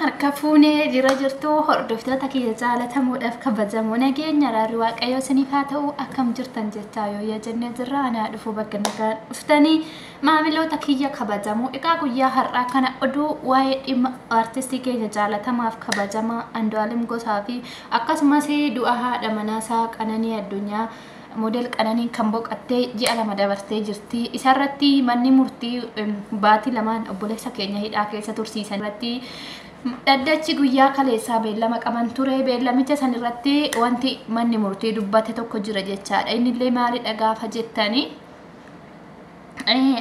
harka fuunee jira jirtu hordoftoota kiyya jaalatamuudhaaf kabajamoo nageenya raarri waaqayyoo isiniif haa ta'u akkam jirtan jechaa yoo jennee jirra anaa dhufu bakka nagaan dhuftanii maamiloota kiyya kabajamoo egaa guyyaa har'aa kana oduu waa'ee dhimma artistii keenya jaalatamaaf kabajamaa Andu'aalem Gosaa fi akkasumas du'a haadha manaasaa Qananii Addunyaa model Qananiin kan boqattee ji'a lama dabartee jirti. Isarratti manni murtii baatii lamaan obboleessa keenya hidhaa keessa tursiisan irratti dhaddachi guyyaa kaleessaa beellama qaban ture. Beellamicha san irratti wanti manni murtii dubbate tokko jira jechaadha. Innillee maalidha gaafa jettanii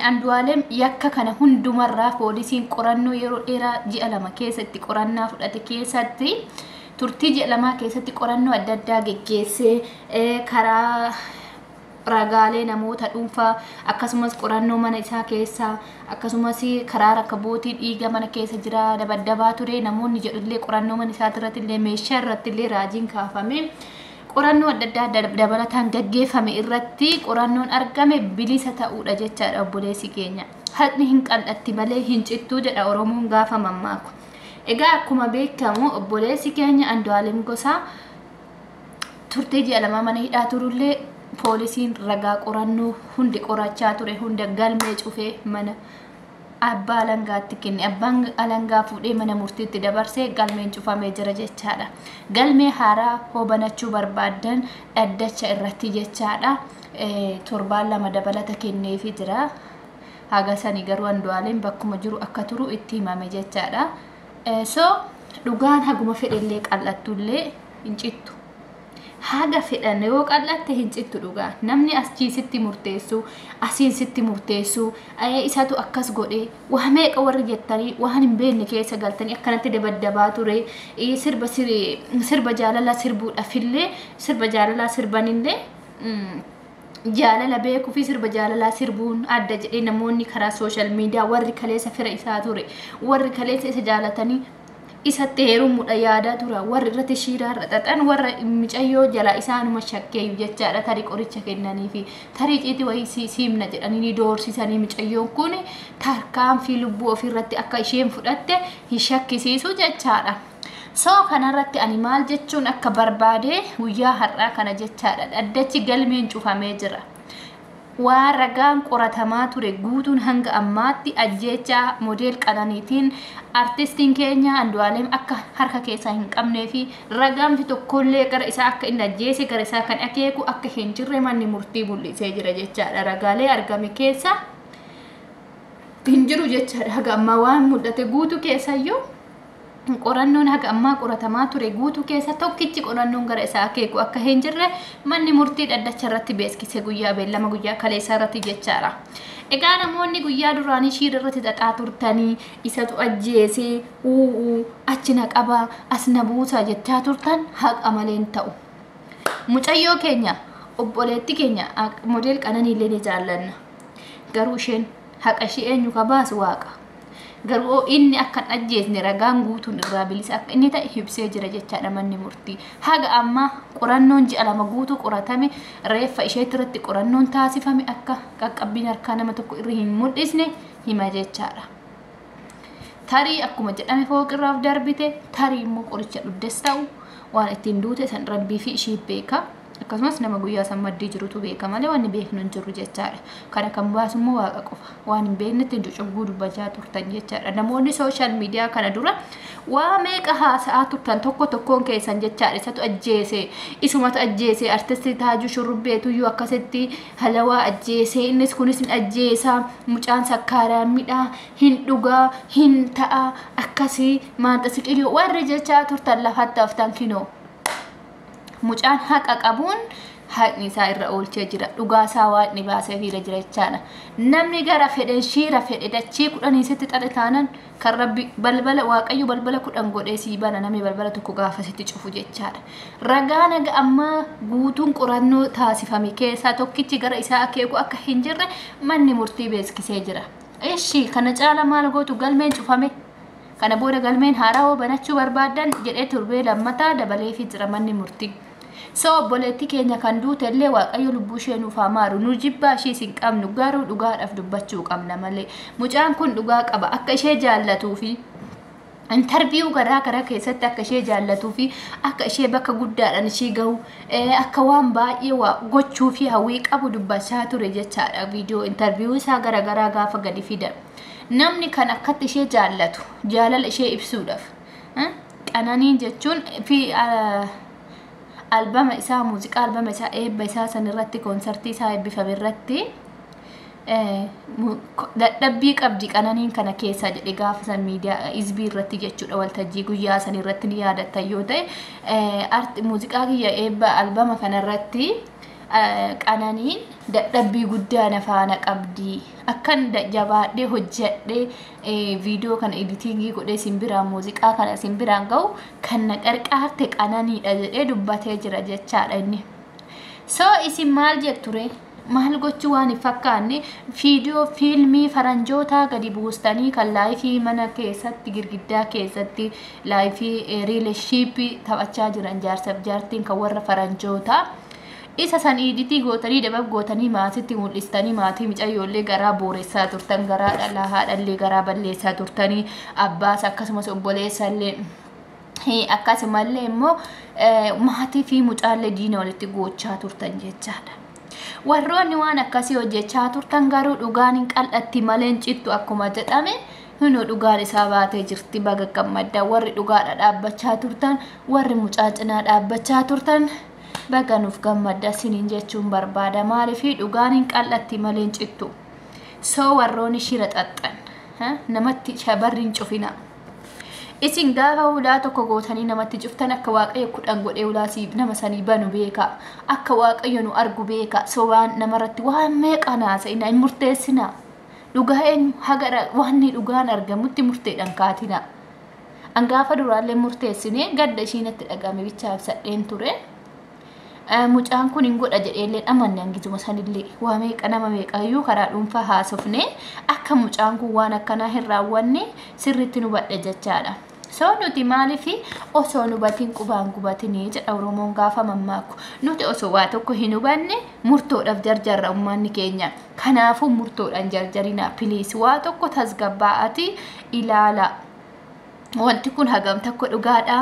Andu'aalem yakka kana hundumarraa poolisiin qorannoo yeroo dheeraa ji'a lama keessatti qorannaa fudhate keessatti turtii ji'a lamaa keessatti qorannoo adda addaa geggeessee karaa ragaalee namoota dhuunfaa akkasumas qorannoo mana isaa keessaa akkasumas karaa rakkabootii dhiiga mana keessa jira dabaddabaa ture namoonni jedhullee qorannoo mana isaa irratti illee meeshaa irratti illee raajiin kaafame qorannoo adda addaa dabalataan gaggeeffame irratti qorannoon argame bilisa ta'uudha jechaadha obboleessi keenya. Haqni hin qal'atti malee hin cittuu jedha Oromoon gaafa mammaaku. Egaa akkuma beekamu obboleessi keenya Andu'aalem Gosaa turtee ji'a lama mana hidhaa turullee poolisiin ragaa qorannoo hundi qorachaa ture hunda galmee cufee mana abbaa alangaatti kenne. Abbaan alangaa fuudhee mana murtiitti dabarsee galmeen cufamee jira jechaadha. Galmee haaraa banachuu barbaadan dhaddacha irratti jechaadha. Torbaan lama dabalata kenneefii jira. Haga sanii garuu Andu'aalem bakkuma jiru akka turu itti himame jechaadha. So dhugaan haguma fedhellee qal'attullee hin cittu. Haga fedhan yoo qal'atte hin cittu dhugaan. Namni achiisitti murteessu, asiisitti murteessu, isatu akkas godhe, waa meeqa warri jettanii waan hin beekne keessa galtanii akkanatti dabaddabaa ture. Sirba jaalalaa sirbuudhaafillee sirba jaalalaa sirbanillee jaalala beekuu fi sirba jaalalaa sirbuun adda jedhee namoonni karaa social media warri kaleessa fira isaa ture warri kaleessa isa jaalatanii isatti heerumuudha yaadaa tura warri irratti shiiraa xaxan warra micayyoo jala isaanuma shakkeeyyu jechaadha tarii qoricha kennanii fi tarii ciiti wayii siimna jedhanii doorsisanii micayyoon kun tarkaanfii lubbuu ofirratti akka isheen fudhatte hin shakkisiisu jechaadha. So kanarratti ani maal jechuun akka barbaade guyyaa har'aa kana jechaadha dhaddachi galmeen cufamee jira. Waan ragaan qoratamaa ture guutuun hanga ammaatti ajjeechaa model Qananiitiin artistiin keenya Andu'aalem akka harka keessaa hin qabnee fi ragaan tokkollee gara isaa akka inni ajjeese gara isaa kan akeeku akka hin jirre manni murtii mul'isee jira jechaadha. Ragaalee argame keessa hin jiru jechaadha. Haga ammaa waan mul'ate guutuu keessayyuu qorannoon haga ammaa qoratamaa ture guutuu keessa tokkichi qorannoon gara isaa akeeku akka hin jirre manni murtii dhaddacha irratti beeksise guyyaa beellama guyyaa kaleessaa irratti jechaadha. Egaa namoonni guyyaa duraanii shiira irratti xaxaa turtanii isatu ajjeesee achi na qaba as na buusa jechaa turtan haqa malee hin ta'u. Mucayyoo keenya obboleetti keenya model Qananiillee ni jaallanna. Garuu isheen haqa ishee eenyu ka baasu Waaqa. Garuu inni akka ajjeesne ragaan guutuun irraa bilisa akka inni ta'e ibsee jira jechaadha manni murtii. Haga amma qorannoon ji'a lama guutuu qoratame reeffa isheetti irratti qorannoon taasifame akka qaqqabbiin harkaa nama tokko irra hin mul'isne hima jechaadha. Tarii akkuma jedhame fooqirraaf darbite tarii immoo qoricha dhuddes ta'u waan ittiin duute san rabbii fi ishii beeka. Akkasumas nama guyyaa san maddii jirutu beeka malee waan beeknu hin jiru jechaadha. Kana kan baasu immoo Waaqa qofa. Waan hin beeknetti cucubbuu dubbachaa turtan jechaadha. Namoonni social media kana dura waa meeqa haasa'aa turtan tokkoon keessan jechaadha. Isatu ajjeese, isumatu ajjeese, artistii Taajuu Shurrubbeetuyyuu akkasitti halawaa ajjeese, innis kunis hin ajjeesa, mucaan sakkaaraa midhaa, hin dhugaa, hin ta'a, akkasii maanta siqiluu warri jechaa turtan lafatti haftan kinoo. Mucaan haqa qabuun haqni isaa irra oolchee jira. Dhugaa isaa waaqni baasee fiira jira jechaadha. Namni gara fedhe shiira fedhe dachee 10 xaxe taanan kan rabbi balbala waaqayyo balbala 10 godhee sii bana namni balbala tokko gaafasitti cufu jechaadha. Ragaan haga ammaa guutuun qorannoo taasifame keessaa tokkichi gara isaa akeeku akka hin jirre manni murtii beeksisee jira. Eshi kana caala maal gootu galmeen cufame. Kana booda galmeen haaraa banachuu barbaadan jedhee turbee lammataa dabalee fi jira manni murtii. So obboleetti keenya kan duute illee waaqayyo lubbuu ishee nuuf haa maaru. Nu jibbaa ishee hin qabnu garuu dhugaadhaaf dubbachuu qabna malee. Mucaan kun dhugaa qaba akka ishee jaallatuu fi interview garaa keessatti akka ishee jaallatuu fi akka ishee bakka guddaadhaan ishee gahu akka waan baay'ee waa gochuu fi hawwii qabu dubbachaa ture jechaadha. Viidiyoo interview isaa garaa gaafa gadi fidan namni kan akkatti ishee jaallatu jaalala ishee ibsuudhaaf Qananiin jechuun fi albama isaa muuziqaa albama isaa eebba isaa sanirratti konsertii isaa eebbifame irratti dadhabbii qabdi Qananiin kana keessa jedhe gaafa san miidiyaa izbii irratti jechuudha waltajjii guyyaa san irratti ni yaadatta yoo ta'e muuziqaa kiyya eebba albama kana irratti Qananiin dadhabbii guddaa na faana qabdi akkan jabaadhee hojjedhee viidiyoo kana editingii godhee simbiraan muuziqaa kana simbiraan ga'u kan na qarqaarte Qananiidha jedhee dubbatee jira jechaadha inni. So isin maal jetture? Maal gochuu waan fakkaanne viidiyoo fiilmii faranjoota gadi buustanii kan laayifii mana keessatti girgiddaa keessatti laayifii riileeshiipii taphachaa jiran jaarsaaf jaartiin kan warra faranjoota isa san iditii gootanii dabab gootanii maatiitti mul'istanii maatii micayyoollee garaa booressaa turtan garaa dhalaa haadhallee garaa balleessaa turtanii abbaas akkasumas obboleessallee akkasumallee immoo maatii fi mucaallee diina walitti gochaa turtan jechaadha. Warroonni waan akkasii hojjechaa turtan garuu dhugaan hin qal'atti malee cittu akkuma jedhame hunu dhugaan isaa baatee jirti baga gammaddaa warri dhugaadha dhaabbachaa turtan warri mucaa cinaa dhaabbachaa turtan baga nuuf gammaddaa siniin jechuun barbaada maaliif dhugaan hin qal'atti malee cittu soo warroonni shira xaxxan namatti shabarri hin cufina isin gaafa ulaa tokko gootanii namatti cuftan akka waaqayyo kudhan godhee ulaasii nama sanii banu beeka akka waaqayyo nu argu beeka sobaan namarratti waan meeqa naasa ina hin murteessina dhugaa eenyu hagara waan dhugaan argamutti murteedhaan kaatina an gaafa duraallee murteessine gadda ishiinatti dhagame bichaaf sadheen ture mucaan kun hin godha jedheellee amanne hangituma sanillee waa meeqa nama meeqayyuu karaa dhuunfaa haasofne akka mucaan kun waan akkanaa hin raawwanne sirriitti nu badhe jechaadha. So nuti maaliif osoo nu batiin qubaan gubatinii jedha Oromoon gaafa mammaaku nuti osoo waa tokko hin hubanne murtoodhaaf jarjarra ummanni keenya kanaafuu murtoodhaan jarjarina piliis waa tokko tasgabbaa'ati ilaala wanti kun hagam tokko dhugaadha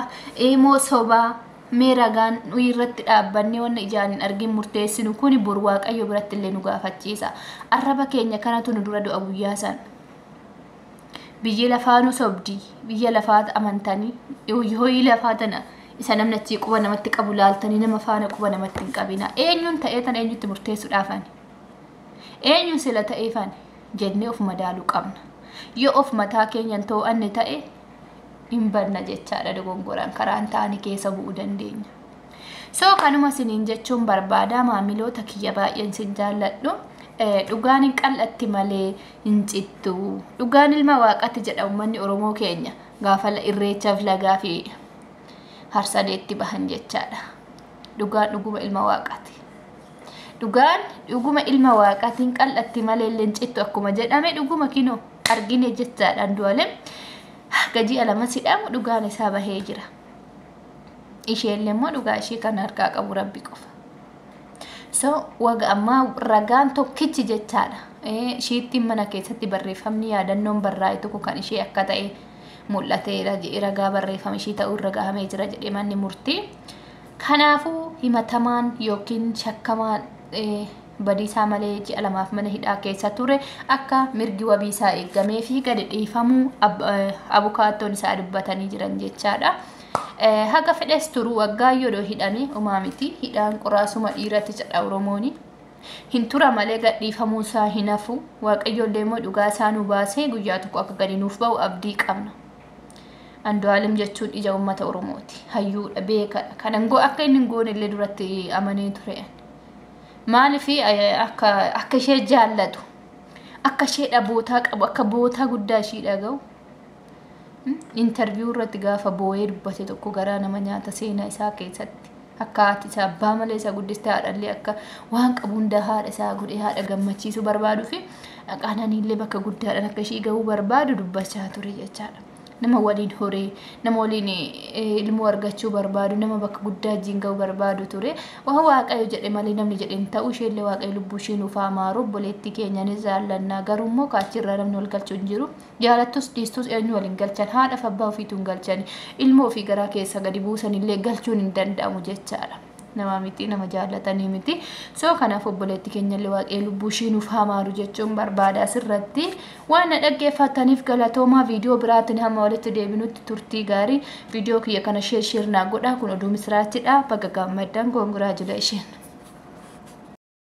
moo sobaa meeragaan irratti dhaabbanne wanna ijaan hin argin murteessinu kun bor waaqayyo biratti illee nu gaafachiisa arraba keenya kanatu nu dura du'a guyyaa san biyya lafaanu sobdi biyya lafaat amantanii hoyi lafaatana isa namnatti quba namatti qabu laaltanii nama faana quba namatti hin qabina eenyuun ta'ee tan eenyutti murteessuudhaafan eenyuun sila ta'eefan jennee of madaaluu qabna yoo of mataa keenyan to'anne ta'e hin banna jechaadha dogongoraan karaan ta'anii keessa bu'uu dandeenya. So kanuma siniin jechuun barbaada maamiloota kiyya baay'een sin jaalladhu dhugaan hin qal'atti malee hin cittu dhugaan ilma waaqatti jedha ummanni Oromoo keenya gaafa irreechaaf lagaa fi harsadeetti bahan jechaadha. Dhugaan dhuguma ilma waaqatti. Dhugaan dhuguma ilma waaqatti hin qal'atti malee hin cittu akkuma jedhame dhuguma kinoo argine jechaadha du'alee gaji alama sidhamu dhugaan isaa bahee jira. Isheen immoo dhugaa ishee kan harkaa qabu Rabbi qofa. So waga amma ragaan tokkichi jechaadha. Isheettiin mana keessatti barreeffamni yaadannoon barraa'e tokko kan ishee akka ta'e mul'ateera jedhee ragaa barreeffame ishee ta'uu irra gahamee jira jedhee manni murtii. Kanaafuu himatamaan yookiin shakkamaan badiisaa malee ji'a lamaaf mana hidhaa keessa ture akka mirgi wabiisaa eegamee fi gadi dhiifamuu abukaattoon isaa dubbatanii jiran jechaadha. Haga fedhes turu waggaa yoo hidhame umaamiti hidhaan qoraasuma dhiiratti jedha Oromooni hin tura malee gadi dhiifamuu isaa hin hafu waaqayyoollee immoo dhugaa isaa nu baasee guyyaa tokko akka gadi nuuf ba'u abdii qabna. Andu'aalem jechuun ija uummata Oromooti hayyuudha beekadha kanan akka inni hin goone illee duratti amanee ture. Maaliif akka ishee jaallatu akka ishee dhabootaa qabu akka bootaa guddaa ishee dhaga'u interview irratti gaafa boo'ee dubbate tokko garaa nama nyaata seenaa isaa keessatti akka haati isaa abbaa malee isa guddistee haadhallee akka waan qabu hunda haadha isaa godhee haadha gammachiisu barbaaduu fi Qananiillee bakka guddaadhaan akka ishee gahuu barbaadu dubbachaa ture jechaadha. nama waliin horee nama waliin ilmoo argachuu barbaadu nama bakka guddaa jinga'u barbaadu ture waa waaqayyo jedhe malee namni jedheen ta'uu isheellee waaqayyo lubbuu ishee nuuf amaaru obboleettii keenya ni jaallannaa garuu immoo kaachirraa namni wal galchuu hin jiru jaalattus dhiistus eenyu waliin galchan haadhaaf abbaa ofiitu hin galchani ilmoo ofii garaa keessa gadi buusanillee galchuun hin danda'amu jechaadha. nama miti nama jaallatanii miti so kanaaf obboleettii keenyallee waaqayyo lubbuu ishee nuuf amaaru jechuun barbaada asirratti waan dhaggeeffataniif galatoomaa viidiyoo biraatiin hamma walitti deebinutti turtii gaarii viidiyoo kiyya kana sheer naa godhaa kun oduu misraachidha baga gammaddan congratulations